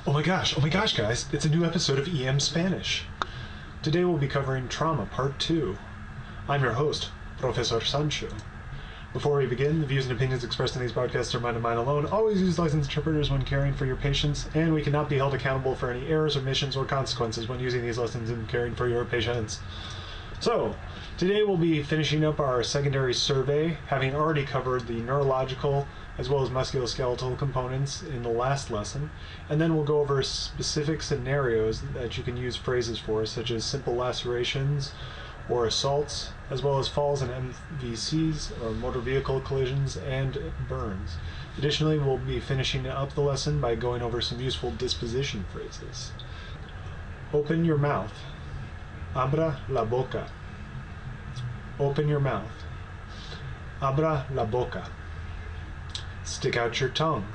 Oh my gosh, guys, it's a new episode of EM Spanish. Today we'll be covering Trauma Part 2. I'm your host, Professor Sancho. Before we begin, the views and opinions expressed in these podcasts are mine and mine alone. Always use licensed interpreters when caring for your patients, and we cannot be held accountable for any errors, omissions, or consequences when using these lessons in caring for your patients. So, today we'll be finishing up our secondary survey, having already covered the neurological as well as musculoskeletal components in the last lesson, and then we'll go over specific scenarios that you can use phrases for, such as simple lacerations or assaults, as well as falls and MVCs, or motor vehicle collisions, and burns. Additionally, we'll be finishing up the lesson by going over some useful disposition phrases. Open your mouth. Abra la boca. Open your mouth. Abra la boca. Stick out your tongue.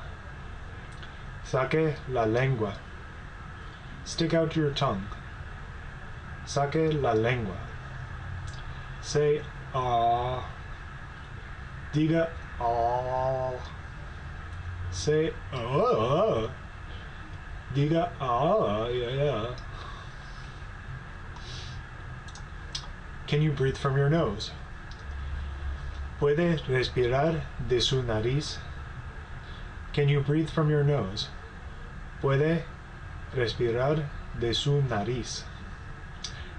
Saque la lengua. Stick out your tongue. Saque la lengua. Say ah. Diga ah. Say ah. Diga ah. Yeah. Can you breathe from your nose? ¿Puede respirar de su nariz? Can you breathe from your nose? ¿Puede respirar de su nariz?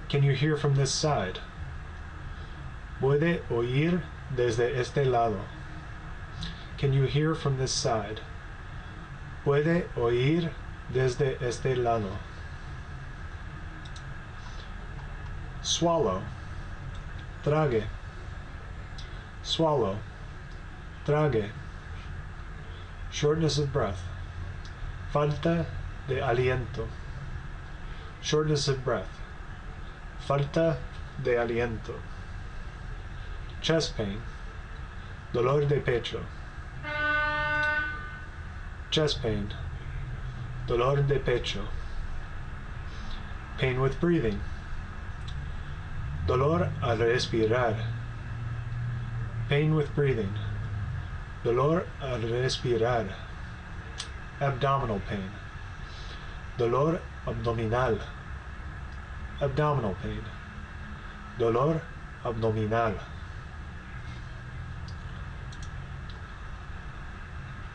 Can you hear from this side? ¿Puede oír desde este lado? Can you hear from this side? ¿Puede oír desde este lado? Swallow. Trague. Swallow. Trague. Shortness of breath. Falta de aliento. Shortness of breath. Falta de aliento. Chest pain. Dolor de pecho. Chest pain. Dolor de pecho. Pain with breathing. Dolor al respirar. Pain with breathing. Dolor al respirar. Abdominal pain. Dolor abdominal. Abdominal pain. Dolor abdominal.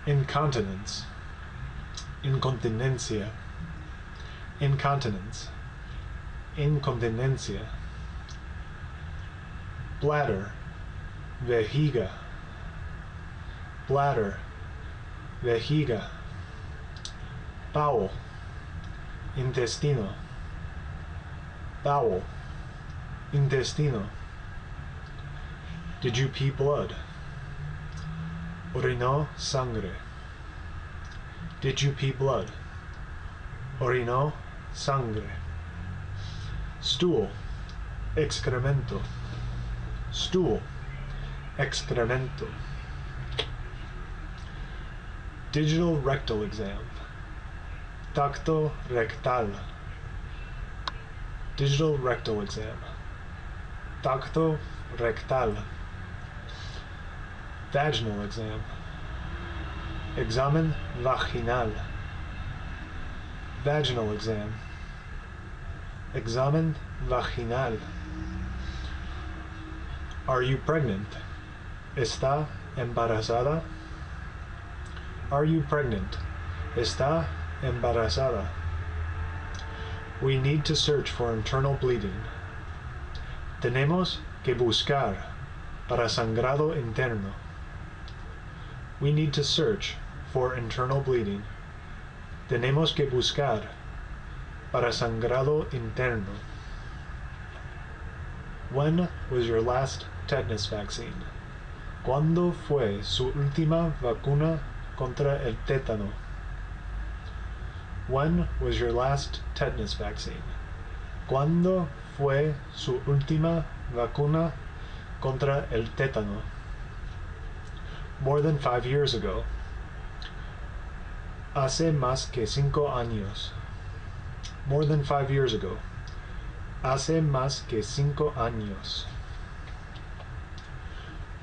Incontinence. Incontinencia. Incontinence. Incontinencia. Bladder. Vejiga. Bladder. Vejiga. Bowel. Intestino. Bowel. Intestino. Did you pee blood? Orinó sangre. Did you pee blood? Orinó sangre. Stool. Excremento. Stool. Excremento. Digital rectal exam. Tacto rectal. Digital rectal exam. Tacto rectal. Vaginal exam. Examen vaginal. Vaginal exam. Examen vaginal. Are you pregnant? ¿Está embarazada? Are you pregnant? ¿Está embarazada? We need to search for internal bleeding. Tenemos que buscar para sangrado interno. We need to search for internal bleeding. Tenemos que buscar para sangrado interno. When was your last tetanus vaccine? ¿Cuándo fue su última vacuna contra el tétano? When was your last tetanus vaccine? ¿Cuándo fue su última vacuna contra el tétano? More than 5 years ago. Hace más que 5 años. More than 5 years ago. Hace más que 5 años.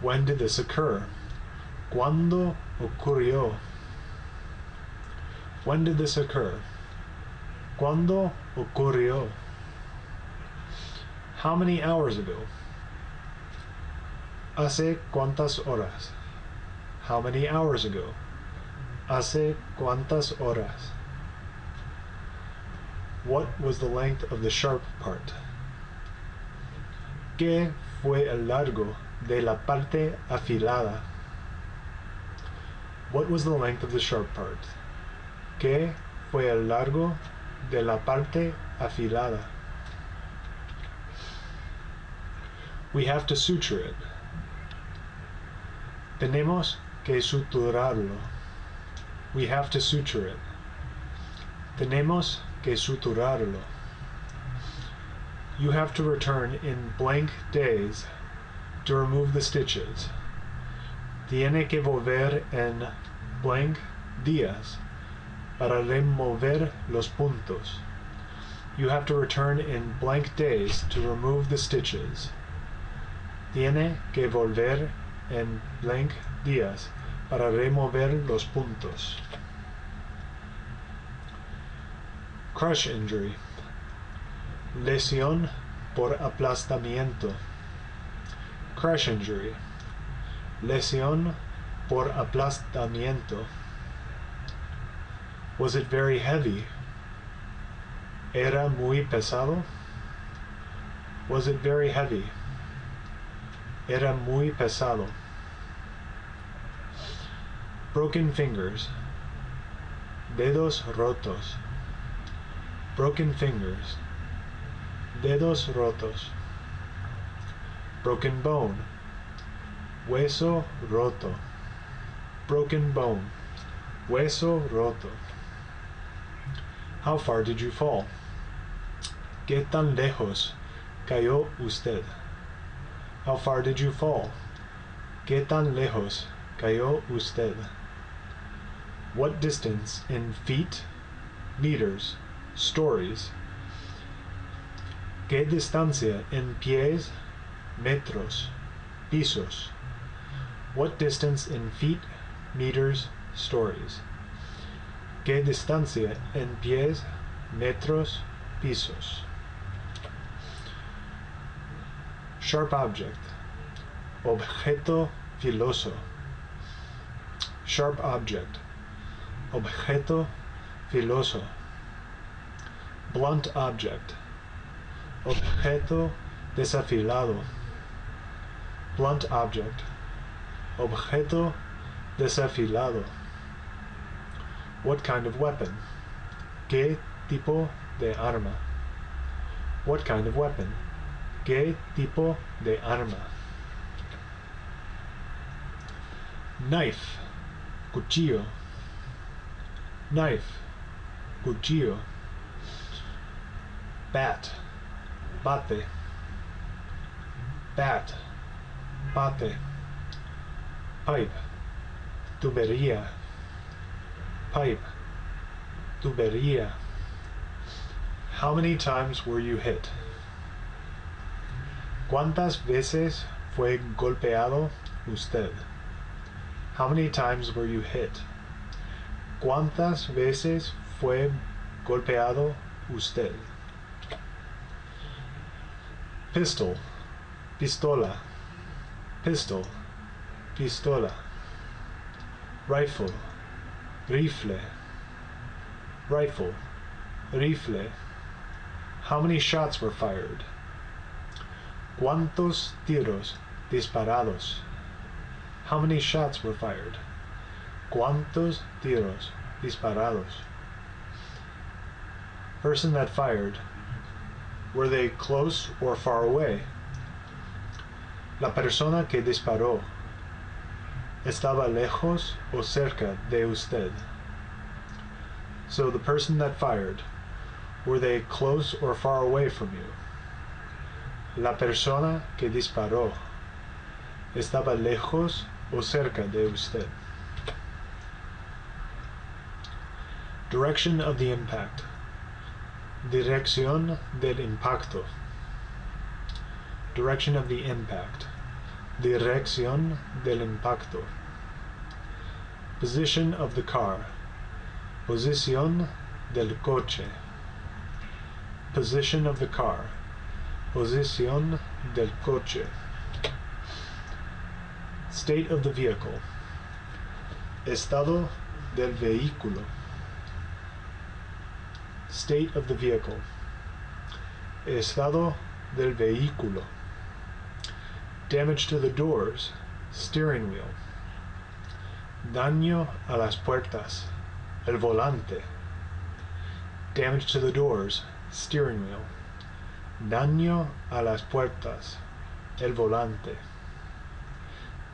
When did this occur? ¿Cuándo ocurrió? When did this occur? ¿Cuándo ocurrió? How many hours ago? ¿Hace cuántas horas? How many hours ago? ¿Hace cuántas horas? What was the length of the sharp part? ¿Qué fue el largo de la parte afilada? What was the length of the sharp part? ¿Qué fue el largo de la parte afilada? We have to suture it. Tenemos que suturarlo. We have to suture it. Tenemos que suturarlo. You have to return in blank days to remove the stitches. Tiene que volver en blank días para remover los puntos. You have to return in blank days to remove the stitches. Tiene que volver en blank días para remover los puntos. Crush injury. Lesión por aplastamiento. Crush injury. Lesión por aplastamiento. Was it very heavy? Era muy pesado? Was it very heavy? Era muy pesado. Broken fingers. Dedos rotos. Broken fingers. Dedos rotos. Broken bone. Hueso roto. Broken bone. Hueso roto. How far did you fall? ¿Qué tan lejos cayó usted? How far did you fall? ¿Qué tan lejos cayó usted? What distance in feet, meters, stories? ¿Qué distancia en pies, metros, pisos? What distance in feet, meters, stories? ¿Qué distancia en pies, metros, pisos? Sharp object. Objeto filoso. Sharp object. Objeto filoso. Blunt object. Objeto desafilado. Blunt object. Objeto desafilado. What kind of weapon? ¿Qué tipo de arma? What kind of weapon? ¿Qué tipo de arma? Knife. Cuchillo. Knife. Cuchillo. Bat. Bate. Bat. Bate. Pipe. Tubería. Pipe. Tubería. How many times were you hit? ¿Cuántas veces fue golpeado usted? How many times were you hit? ¿Cuántas veces fue golpeado usted? Pistol. Pistola. Pistol. Pistola. Rifle. Rifle. Rifle. Rifle. How many shots were fired? ¿Cuántos tiros disparados? How many shots were fired? ¿Cuántos tiros disparados? Person that fired. Were they close or far away? La persona que disparó. ¿Estaba lejos o cerca de usted? So the person that fired. Were they close or far away from you? La persona que disparó. ¿Estaba lejos o cerca de usted? Direction of the impact. Dirección del impacto. Direction of the impact. Dirección del impacto. Position of the car. Posición del coche. Position of the car. Posición del coche. State of the vehicle. Estado del vehículo. State of the vehicle. Estado del vehículo. Damage to the doors. Steering wheel. Daño a las puertas. El volante. Damage to the doors. Steering wheel. Daño a las puertas. El volante.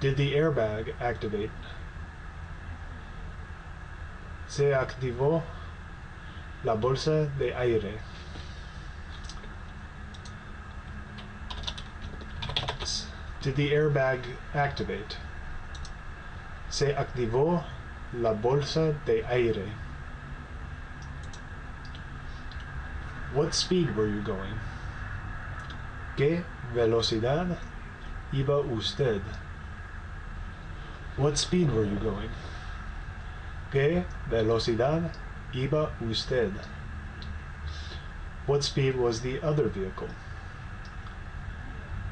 Did the airbag activate? Se activó la bolsa de aire. Did the airbag activate? Se activó la bolsa de aire. What speed were you going? ¿Qué velocidad iba usted? What speed were you going? ¿Qué velocidad iba usted? What speed was the other vehicle?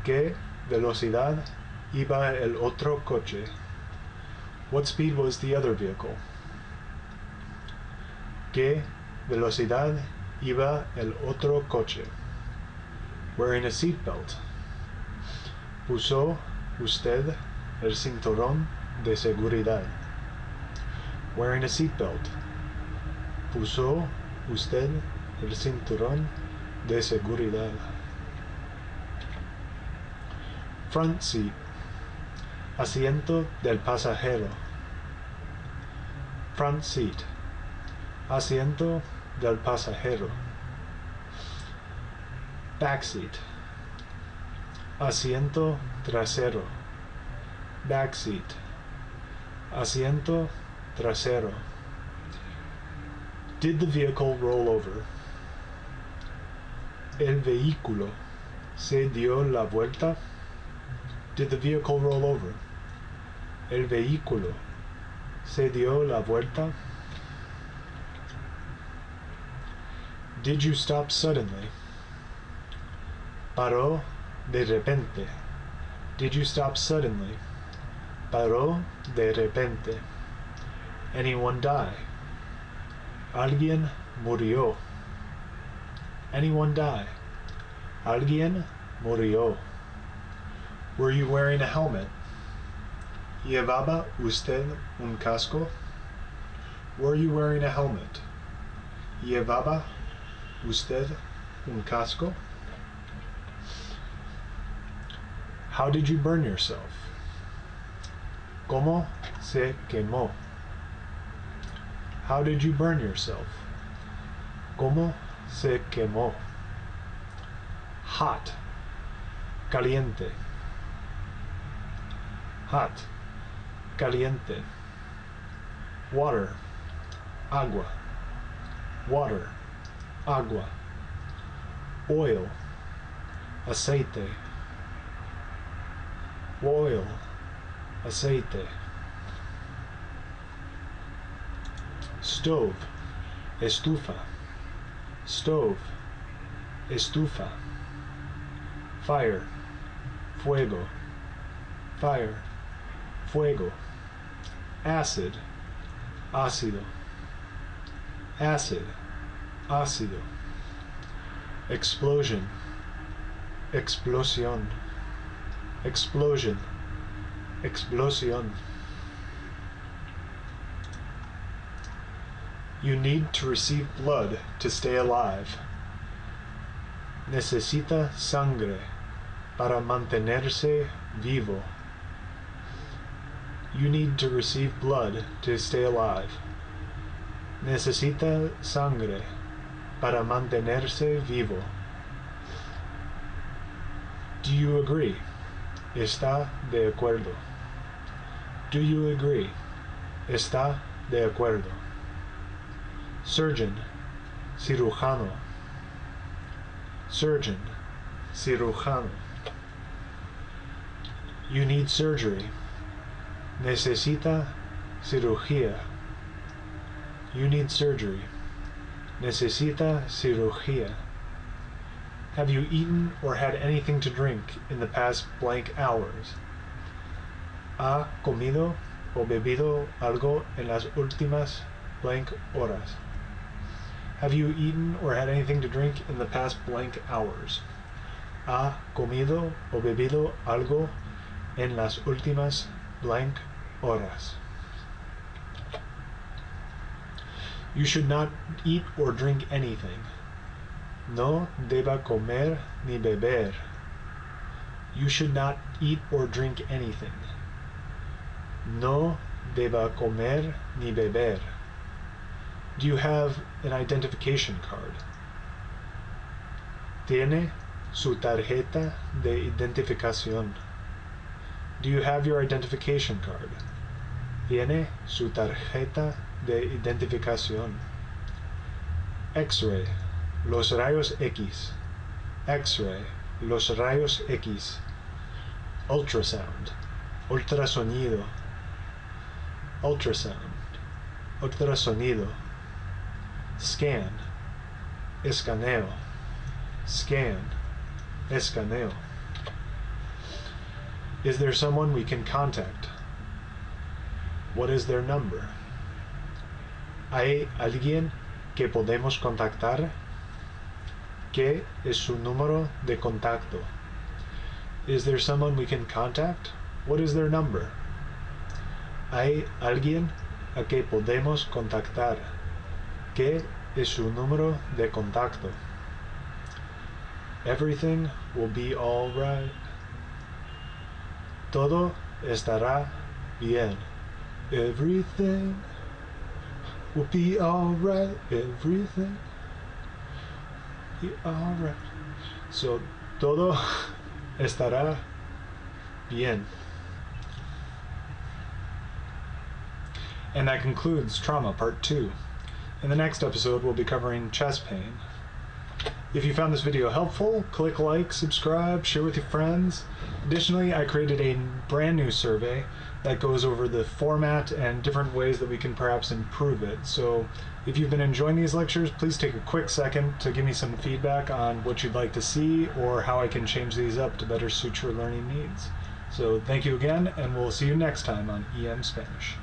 ¿Qué velocidad iba el otro coche? What speed was the other vehicle? ¿Qué velocidad iba el otro coche? Wearing a seatbelt. ¿Puso usted el cinturón de seguridad? Wearing a seatbelt. ¿Puso usted el cinturón de seguridad? Front seat. Asiento del pasajero. Front seat. Asiento del pasajero. Back seat. Asiento trasero. Back seat. Asiento trasero. Did the vehicle roll over? El vehículo se dio la vuelta. Did the vehicle roll over? El vehículo se dio la vuelta. Did you stop suddenly? Paró de repente. Did you stop suddenly? Paró de repente. Anyone die? Alguien murió. Anyone die? Alguien murió. Were you wearing a helmet? ¿Llevaba usted un casco? Were you wearing a helmet? ¿Llevaba usted un casco? How did you burn yourself? ¿Cómo se quemó? How did you burn yourself? ¿Cómo se quemó? Hot. Caliente. Hot. Caliente. Water. Agua. Water. Agua. Oil. Aceite. Oil. Aceite. Stove. Estufa. Stove. Estufa. Fire. Fuego. Fire. Fuego. Acid. Ácido. Acid. Ácido. Explosion. Explosión. Explosion. Explosión. You need to receive blood to stay alive. Necesita sangre para mantenerse vivo. You need to receive blood to stay alive. Necesita sangre para mantenerse vivo. Do you agree? ¿Está de acuerdo? Do you agree? ¿Está de acuerdo? Surgeon, cirujano. Surgeon, cirujano. You need surgery. Necesita cirugía. You need surgery. Necesita cirugía. Have you eaten or had anything to drink in the past blank hours? ¿Ha comido o bebido algo en las últimas blank horas? Have you eaten or had anything to drink in the past blank hours? ¿Ha comido o bebido algo en las últimas blank horas? You should not eat or drink anything. No deba comer ni beber. You should not eat or drink anything. No deba comer ni beber. Do you have an identification card? ¿Tiene su tarjeta de identificación? Do you have your identification card? ¿Tiene su tarjeta de identificación? X-ray, los rayos X. X-ray, los rayos X. Ultrasound, ultrasonido. Ultrasound, ultrasonido. Scan, escaneo. Scan, escaneo. Is there someone we can contact? What is their number? ¿Hay alguien que podemos contactar? ¿Qué es su número de contacto? Is there someone we can contact? What is their number? ¿Hay alguien a que podemos contactar? ¿Qué es su número de contacto? Everything will be all right. Todo estará bien. Everything will be all right. Everything will be all right. So, todo estará bien. And that concludes Trauma Part 2. In the next episode, we'll be covering chest pain. If you found this video helpful, click like, subscribe, share with your friends. Additionally, I created a brand new survey that goes over the format and different ways that we can perhaps improve it. So if you've been enjoying these lectures, please take a quick second to give me some feedback on what you'd like to see or how I can change these up to better suit your learning needs. So thank you again, and we'll see you next time on EM Spanish.